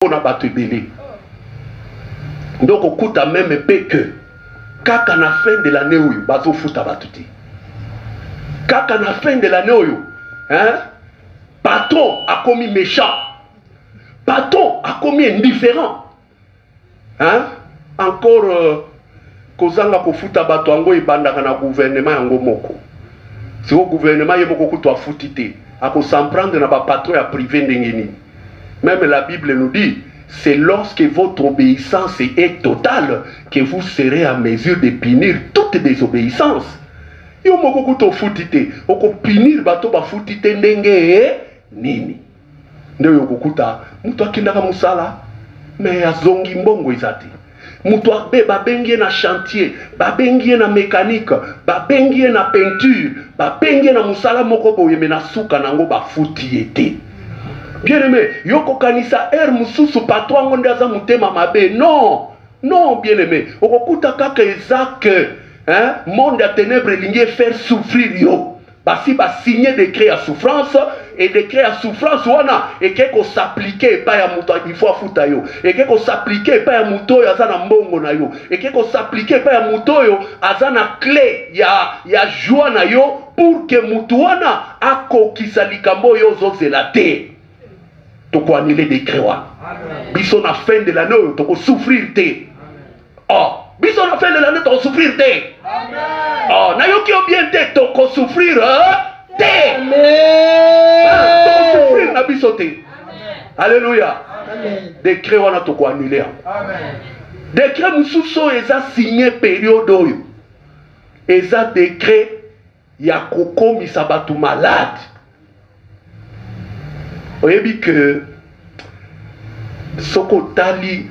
on a battu belé. Donc on coûte même peu que quand à la fin de l'année où bazo futa batuti. Quand à la fin de l'année où patron a commis méchant, patron a commis indifférent, encore kozanga kofuta bato ango ibandaka na gouvernement yango moko. Si au gouvernement yemoko kuto afutite, ako s'en prendre na ba patron ya privé ndengeni. Même la Bible nous dit, c'est lorsque votre obéissance est totale que vous serez à mesure de punir toute désobéissance. Yo moko kuto futite, oko punir bato ba futite ndenge nini. Nde yo kokuta, mutu akindaka musala, mais azongi mbongo izati. Mutu abe babengie na chantier, babengie na mécanique, babengie na peinture, babengie na musala moko boye mena suka nango ba futiete. Bien aimé, yoko kanisa mususu patron ngonde aza mutema mabe. Non, non, bien aimé. Okokuta kaka ezake, monde à ténèbres lingue faire souffrir yo. Basi ba signer décret à souffrance et décret à souffrance wana et que s'appliquer pas ya muto il faut afuta yo et que s'appliquer pas ya muto yo azana mbongo na yo et que s'appliquer pas ya muto yo azana clé ya joie na yo pour que muto wana akokisa likambo yo zozela te. Toko annuler décret wana. Biso na fin de l'année toko souffrir te. Oh, biso na fin de l'année toko souffrir te. Oh, na yo ki bien te toko souffrir te. Toko souffrir na biso te. Alléluia. Décret wana toko annuler. Décret mususo eza signé période oyo. Eza décret ya kokomisa batu malade. Oyebi que soko tali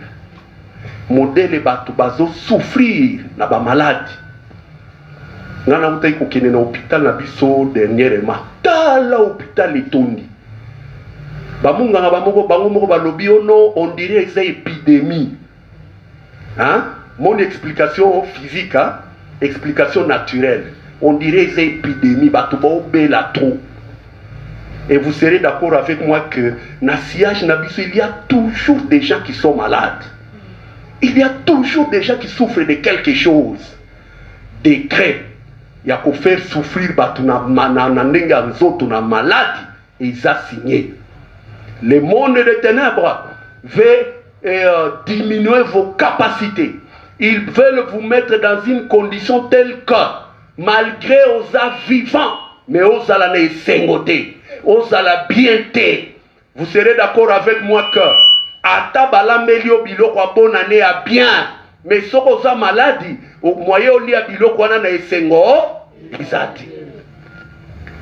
modèle batu bazo souffrir na ba malade. Ngana utai kokene na hôpital na biso dernièrement. Tala hôpital etondi. Bamunga nga bango moko balobi ono on dirait que c'est épidémie. Mon explication physique, explication naturelle. On dirait que c'est épidémie batu ba obela trop. Et vous serez d'accord avec moi que dans le sillage Nabiso, il y a toujours des gens qui sont malades. Il y a toujours des gens qui souffrent de quelque chose. Décret. Il y a qu'à faire souffrir na malade. Et ils ont signé. Le monde des ténèbres veut diminuer vos capacités. Ils veulent vous mettre dans une condition telle que, malgré aux vivants, mais aux allés sengotés. Aux la bienté. Vous serez d'accord avec moi que atabala melio biloko a bonne année à bien, mais si vous êtes maladie, au moyen où il y a biloko na esengo izati.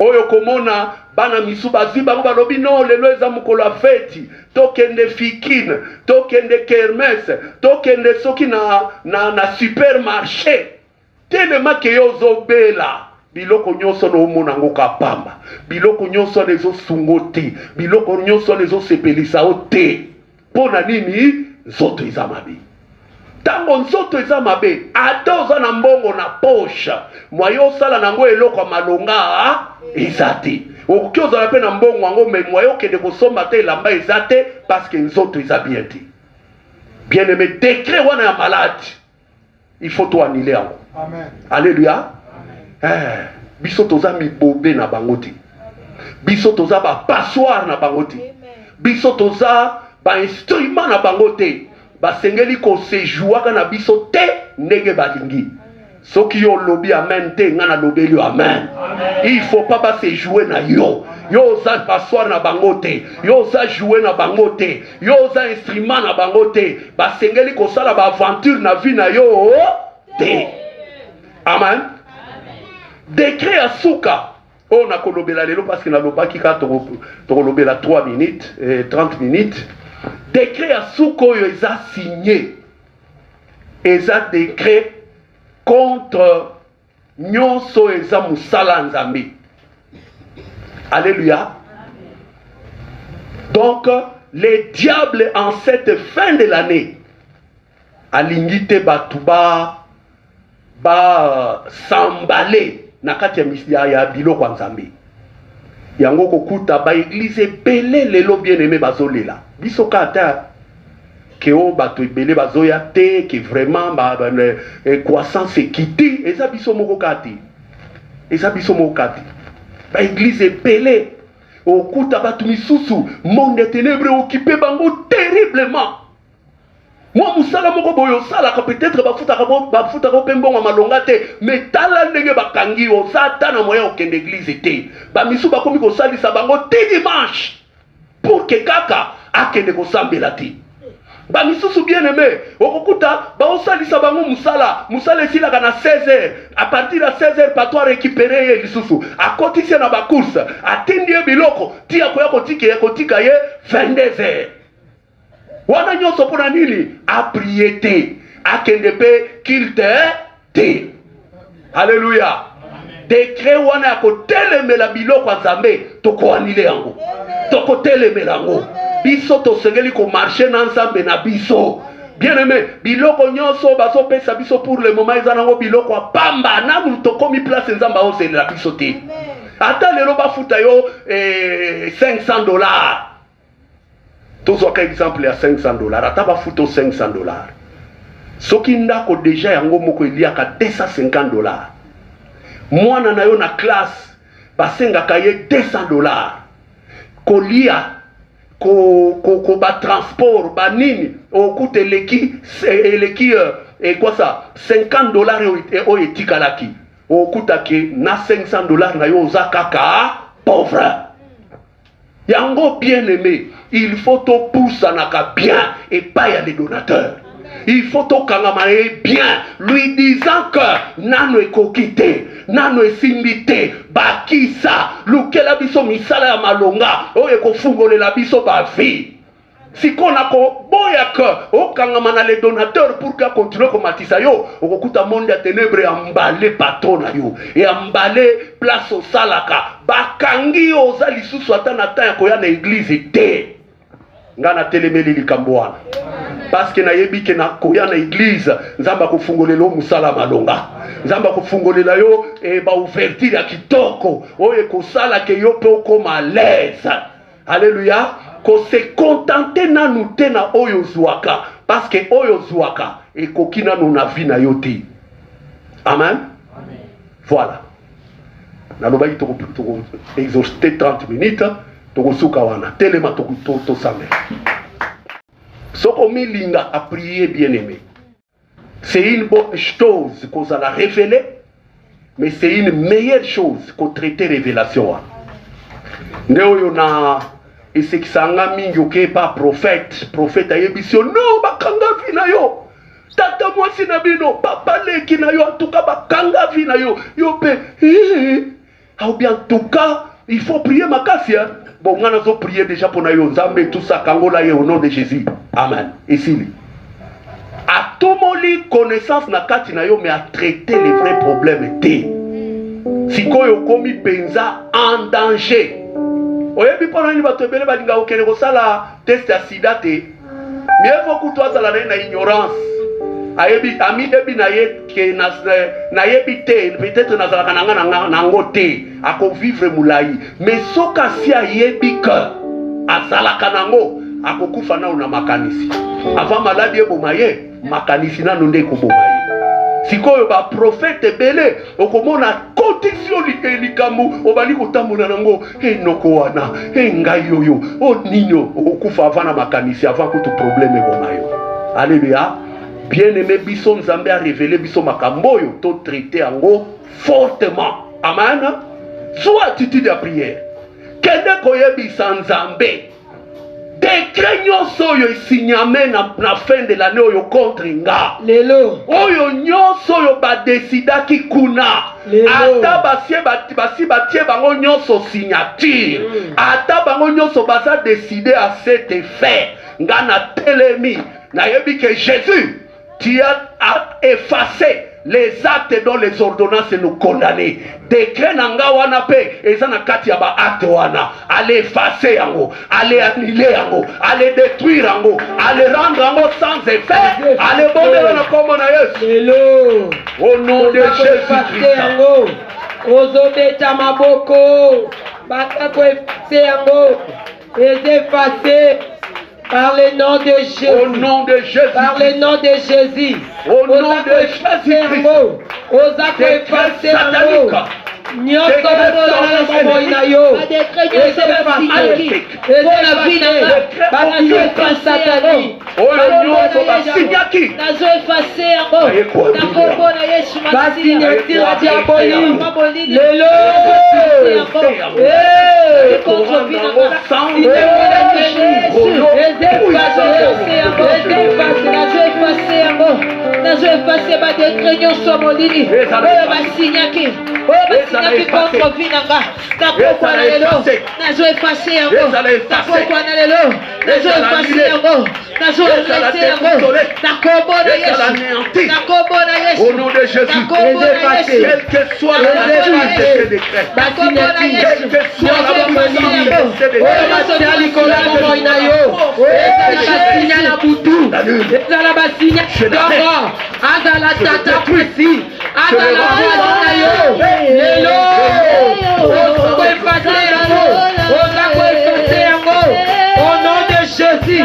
Oyo komona bana misuba ziba balobi non lelo eza mukolo a feti, tokende fikine, tokende kermesse, tokende soki na supermarché. Tellement que yozo bela. Biloko nyonso no mona ngoka pamba. Biloko nyonso lezo sungote. Biloko nyonso lezo sepelisa ote. Pona nini nzoto eza mabe. Tango nzoto eza mabe, ata oza na mbongo na poche. Mwayo sala nango eloko malonga ezate. Okoki ozala pe na mbongo ngo me mwayo kende kosomba te elamba ezate parce que nzoto eza bien te. Bien aimé, décret wana ya malade. Il faut to annuler yango. Amen. Alléluia. Biso toza mibobe na bangote. Biso toza ba passoire na bangote. Biso toza ba instrument na bangote. Ba sengeli ko sejuaka na biso te ndenge balingi. Soki yo lobi amen te ngana lobeli amen. Il faut pas se jouer na yo. Yo za passoire na bangote. Yo za jouer na bangote. Yo za instrument na bangote. Ba sengeli ko sala ba aventure na vie na yo te. Amen. Décret à souka. On a kolobela lelo parce que na lobaki ka tolobela 3 minutes, 30 minutes. Décret à souka yo eza signé. Eza décret contre nyonso eza musala nzambe. Alléluia. Donc les diables en cette fin de l'année alingite batuba ba s'emballer nakati ya biloko ya nzambe. Yango kokuta ba église pelé lelo bien aimé bazolela. Biso kata que o bato ebele bazoya te que vraiment croissance ekiti eza biso moko kati ba église ebele okuta bato misusu monde ya ténèbre occupé bango terriblement. Moi musala moko boyo sala ka peut-être bafutaka pe mbongo malonga te mais tala ndenge bakangi ozata na moyen okende église te ba misu bakomi kosalisa bango te dimanche pour que kaka akende kosambela te. Ba misusu bien aimé okokuta ba osalisa bango musala esilaka na 16h à partir de 16h pas toi récupérer lisusu akotisi na ba course atindi biloko tia koya kotika ye 22h. Wana nyonso pona nini a prier te akende pe kilte te. Alléluia. Décret wana ya kotelemela biloko ya Nzambe tokoanile yango tokotelemela yango biso tosengeli ko marcher na Nzambe na biso. Bien aimé biloko nyonso bazopesa biso pour le moment eza nango biloko ya pamba namu tokomi place Nzambe ozelela biso te. Ata lelo bafuta yo $500. Tozwaka exemple ya $500 ata bafuta $500 soki ndako deja yango moko eliaka $250. Mwana na yo na classe basengaka ye $200 kolia ko ba transport ba nini okuta eleki quoi ça $50 o etikalaki okuta ke na $500 na yo oza kaka pauvre. Yango bien aimé, il faut to poussanaka bien et pas y a les donateurs. Il faut to kangamaye bien, lui disant que nano ekokite, nano esimbite, bakisa, lukela biso misala ya malonga, oye kofungole la biso ba vie. Si qu'on a boya que o kangamana les donateurs pour qu'à continuer comme matisa yo, okuta monde ya ténèbres emballé patron na yo et emballé place au salaka. Bakangi oza lisusu atana ta koya na église te. Ngana telemeli likamboana. Parce que na yebi ke na koya na église, nzamba ko fungolelo musala malonga. Nzamba ko fungolela yo e ba ouverture ya kitoko. Oye ko sala ke yo pe okoma à l'aise. Alléluia. Ko se contenter na nous te na oyo zwaka parce que oyo zwaka et kokina nous na vie na yote. Amen. Amen. Voilà. Na lobayi to exhauster 30 minutes to suka wana telema to samé. Soko milinga a prier bien aimé. C'est une bonne chose qu'on a révélé mais c'est une meilleure chose qu'on traiter révélation. Ndeo yo na et c'est que ça a mis pas prophète ayebisio non bakanga vina yo tata moi sinabino papa leki na yo en tout cas bakanga vina yo pe ou bien en tout cas il faut prier makasi hein. Bon on a prié déjà pour na yo Nzambe tout ça kangola ye au nom de Jésus amen. Ici à tout moli connaissance na kati na yo mais à traiter les vrais problèmes té sikoyo komi penza en danger. Oyebi pona ni bato ebele balinga okene kosala test ya sida te. Mieux vaut que toi zala na ignorance. Ayebi ami ebi na ye ke na yebi te peut-être na zala kananga na ngote ako vivre mulai. Mais soka si ayebi ka azala kanango akokufa na una makanisi. Avant maladie ebomaye makanisi na nonde ko bomaye. Sikoyo ba prophète belé okomona condition likamu obali kotamuna nango noko wana ngai yoyo o nino okufa avant na makanisi avant que tout problème ebomayo. Alléluia. Bien-aimé biso Nzambe a révélé biso makambo yo to traiter ango fortement. Amen. Soit attitude à prière. Kende koyebi Nzambe. Décret nyonso yo signamé na fin de l'année oyo contre nga. Lelo. Oyo nyonso yo ba décida ki kuna. Lelo. Ata basi batie bango nyonso signature. Ata bango nyonso baza décidé à cet effet. Nga na telemi. Na yebi que Jésus, tu as effacé les actes dont les ordonnances nous condamnent. Décret nanga wana pe ezana kati ya ba acte wana. Allez effacer yango, allez annuler yango, allez détruire yango, allez rendre yango sans effet, allez bomber na kombo na Yesu. Hello. Au nom de Jésus-Christ. Yango. Ozobeta maboko. Baka ko effacer yango. Effacer. Par le nom de Jésus. Au nom de Jésus. Par le nom de Jésus. Au nom de Jésus-Christ. Osako effacer yango. Nyonso na bomoi na yo. Contre vie nanga, nakokwa na lelo, nazo effacer yango, nakokwa na lelo, nazo effacer yango, nazo regrette yango, nakombo na Yesu, nakombo na Yesu, au nom de Jésus, nakombo na Yesu, quelle que soit la puissance de ces décrets, nakombo na Yesu, quelle que soit la puissance de ces décrets, au nom de Jésus,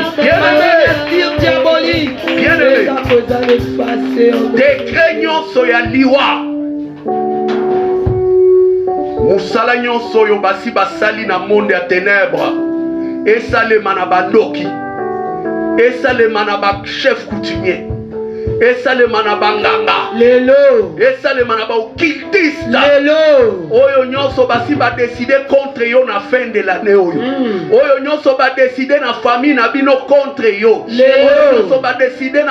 décret nyonso ya liwa musala nyonso oyo basi basali na monde ya ténèbres esalema na bandoki, esalema na bachef coutumier, esalema na banganga lelo, esalema na baokiltiste lelo, oyo nyonso basi badeside contre yo na fin de l'année oyo, oyo nyonso badeside na famille na bino contre yo, oyo nyonso badeside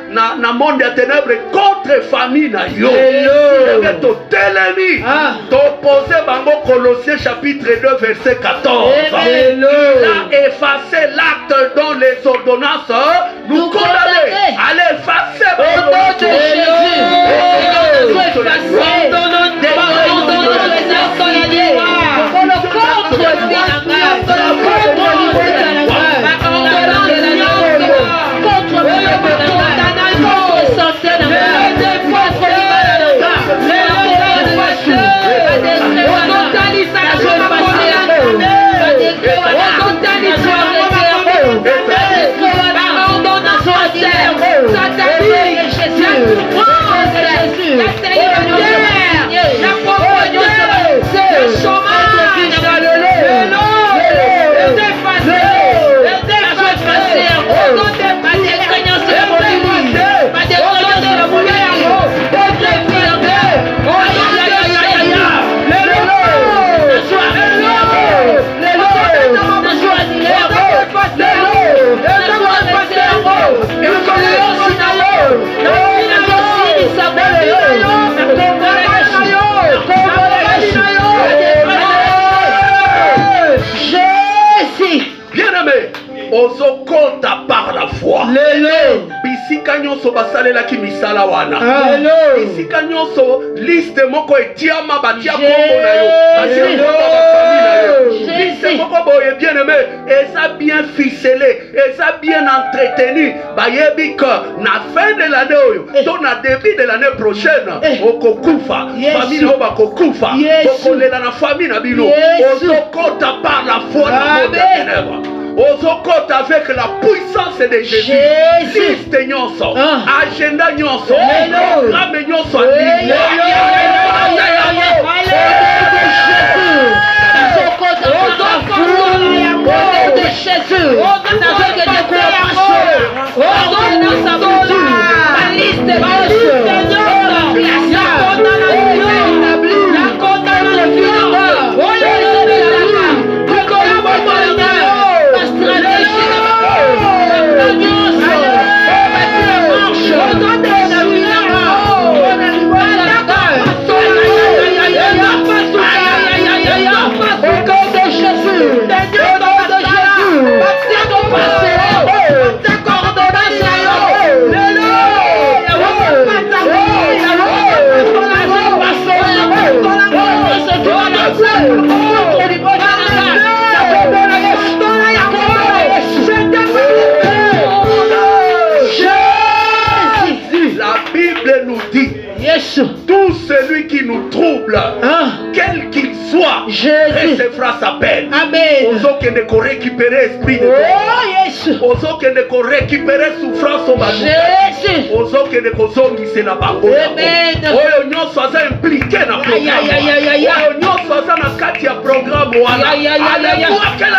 na monde ya ténèbres contre famille na yo, eke totelemi topose bango Colossiens chapitre 2 verset 14. Il a effacé l'acte dont les ordonnances nous condamnaient. Allez effacer au nom de Jésus, ozokota par la foi. Bisika nyonso basalelaki misala wana. Bisika nyonso liste moko etiama batia kombo na yo. Batia kombo ba famille na yo. Liste moko boye bien aimé, eza bien ficelé, eza bien entretenu. Bayebi que na fin de l'année oyo, to na début de l'année prochaine, okokufa, famille na bakokufa, okolela na famille na bino. Ozokota par la foi na monde ya ténèbres. Ozokota avec la puissance de Jésus. Liste nyonso, agenda nyonso, programme nyonso aligné. Tout celui qui nous trouble, quel qu'il soit, foi recevra sa peine. Amen. Aux autres qui ne récupérer l'esprit de Oh, Dieu. Yesu. Aux autres qui ne récupérer souffrance au bas. Jésus. Aux autres qui ne kozongise na bango. Amen. Oyo nyonso aza impliqué na programme. Oyo nyonso aza na kati ya programme wana. Alebwakela